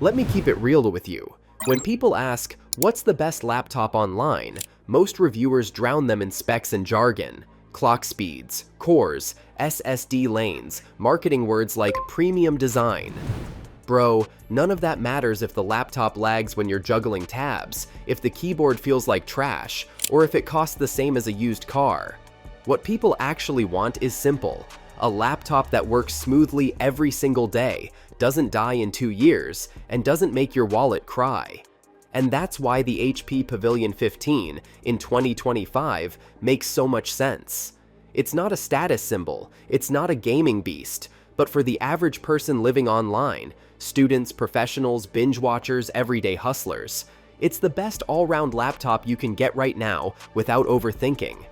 Let me keep it real with you. When people ask, what's the best laptop online, most reviewers drown them in specs and jargon. Clock speeds, cores, SSD lanes, marketing words like premium design. Bro, none of that matters if the laptop lags when you're juggling tabs, if the keyboard feels like trash, or if it costs the same as a used car. What people actually want is simple. A laptop that works smoothly every single day, doesn't die in 2 years, and doesn't make your wallet cry. And that's why the HP Pavilion 15 in 2025 makes so much sense. It's not a status symbol, it's not a gaming beast, but for the average person living online, students, professionals, binge watchers, everyday hustlers, it's the best all-round laptop you can get right now without overthinking.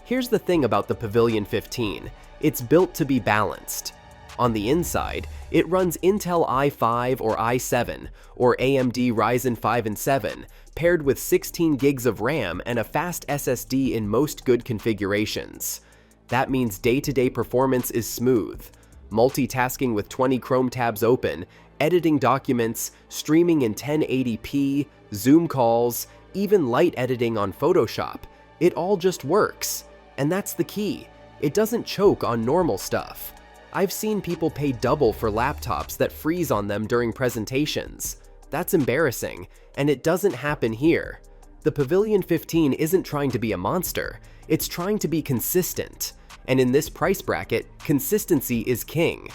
Here's the thing about the Pavilion 15, it's built to be balanced. On the inside, it runs Intel i5 or i7 or AMD Ryzen 5 and 7, paired with 16 gigs of RAM and a fast SSD in most good configurations. That means day-to-day performance is smooth. Multitasking with 20 Chrome tabs open, editing documents, streaming in 1080p, Zoom calls, even light editing on Photoshop, it all just works. And that's the key. It doesn't choke on normal stuff. I've seen people pay double for laptops that freeze on them during presentations. That's embarrassing, and it doesn't happen here. The Pavilion 15 isn't trying to be a monster, it's trying to be consistent. And in this price bracket, consistency is king.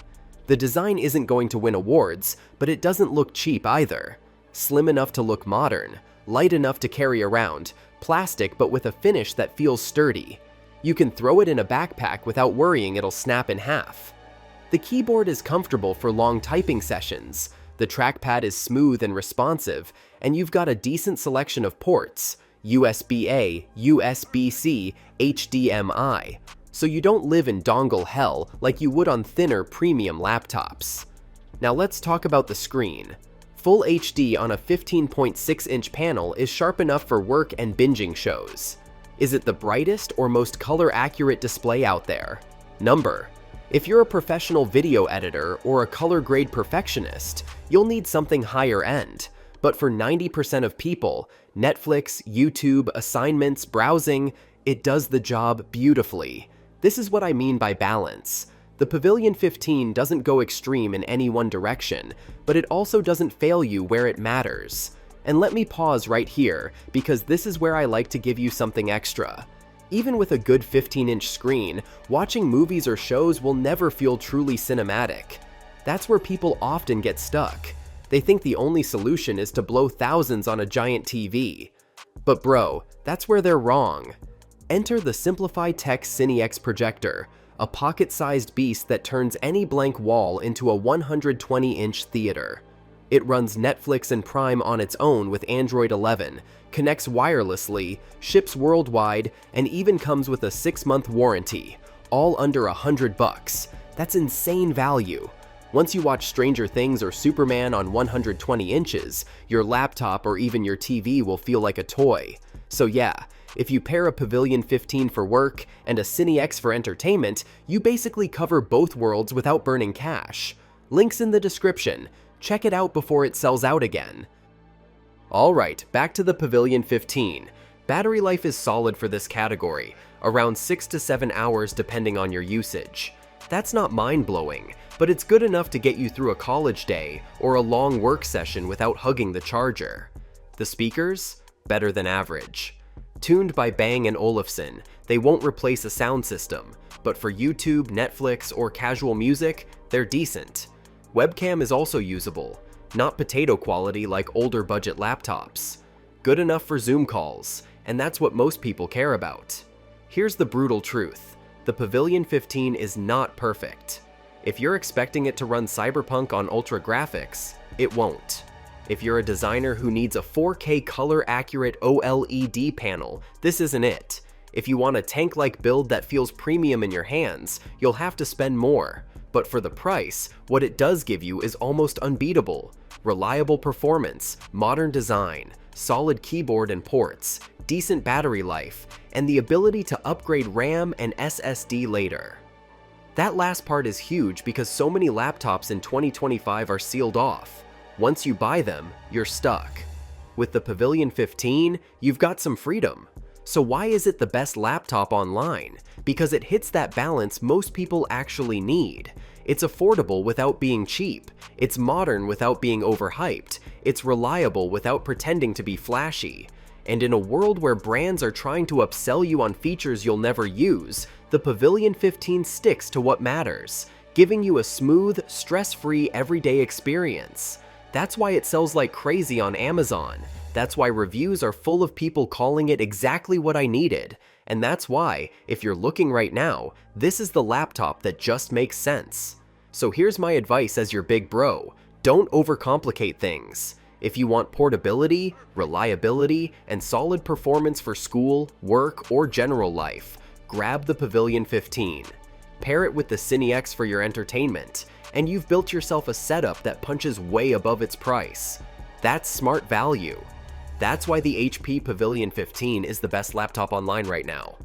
The design isn't going to win awards, but it doesn't look cheap either. Slim enough to look modern, light enough to carry around, plastic but with a finish that feels sturdy. You can throw it in a backpack without worrying it'll snap in half. The keyboard is comfortable for long typing sessions, the trackpad is smooth and responsive, and you've got a decent selection of ports, USB-A, USB-C, HDMI, so you don't live in dongle hell like you would on thinner premium laptops. Now let's talk about the screen. Full HD on a 15.6-inch panel is sharp enough for work and binging shows. Is it the brightest or most color-accurate display out there? Number. If you're a professional video editor or a color grade perfectionist, you'll need something higher end. But for 90% of people, Netflix, YouTube, assignments, browsing, it does the job beautifully. This is what I mean by balance. The Pavilion 15 doesn't go extreme in any one direction, but it also doesn't fail you where it matters. And let me pause right here, because this is where I like to give you something extra. Even with a good 15-inch screen, watching movies or shows will never feel truly cinematic. That's where people often get stuck. They think the only solution is to blow thousands on a giant TV. But bro, that's where they're wrong. Enter the Simplify Tech CineX projector, a pocket-sized beast that turns any blank wall into a 120-inch theater. It runs Netflix and Prime on its own with Android 11, connects wirelessly, ships worldwide, and even comes with a 6-month warranty, all under $100. That's insane value. Once you watch Stranger Things or Superman on 120 inches, your laptop or even your TV will feel like a toy. So yeah, if you pair a Pavilion 15 for work and a CineX for entertainment, you basically cover both worlds without burning cash. Links in the description. Check it out before it sells out again. Alright, back to the Pavilion 15. Battery life is solid for this category, around 6 to 7 hours depending on your usage. That's not mind-blowing, but it's good enough to get you through a college day or a long work session without hugging the charger. The speakers? Better than average. Tuned by Bang & Olufsen, they won't replace a sound system, but for YouTube, Netflix, or casual music, they're decent. Webcam is also usable, not potato quality like older budget laptops. Good enough for Zoom calls, and that's what most people care about. Here's the brutal truth. The Pavilion 15 is not perfect. If you're expecting it to run Cyberpunk on ultra graphics, it won't. If you're a designer who needs a 4K color-accurate OLED panel, this isn't it. If you want a tank-like build that feels premium in your hands, you'll have to spend more. But for the price, what it does give you is almost unbeatable. Reliable performance, modern design, solid keyboard and ports, decent battery life, and the ability to upgrade RAM and SSD later. That last part is huge because so many laptops in 2025 are sealed off. Once you buy them, you're stuck. With the Pavilion 15, you've got some freedom. So why is it the best laptop online? Because it hits that balance most people actually need. It's affordable without being cheap. It's modern without being overhyped. It's reliable without pretending to be flashy. And in a world where brands are trying to upsell you on features you'll never use, the Pavilion 15 sticks to what matters, giving you a smooth, stress-free everyday experience. That's why it sells like crazy on Amazon. That's why reviews are full of people calling it exactly what I needed. And that's why, if you're looking right now, this is the laptop that just makes sense. So here's my advice as your big bro: don't overcomplicate things. If you want portability, reliability, and solid performance for school, work, or general life, grab the Pavilion 15. Pair it with the Cine X for your entertainment, and you've built yourself a setup that punches way above its price. That's smart value. That's why the HP Pavilion 15 is the best laptop online right now.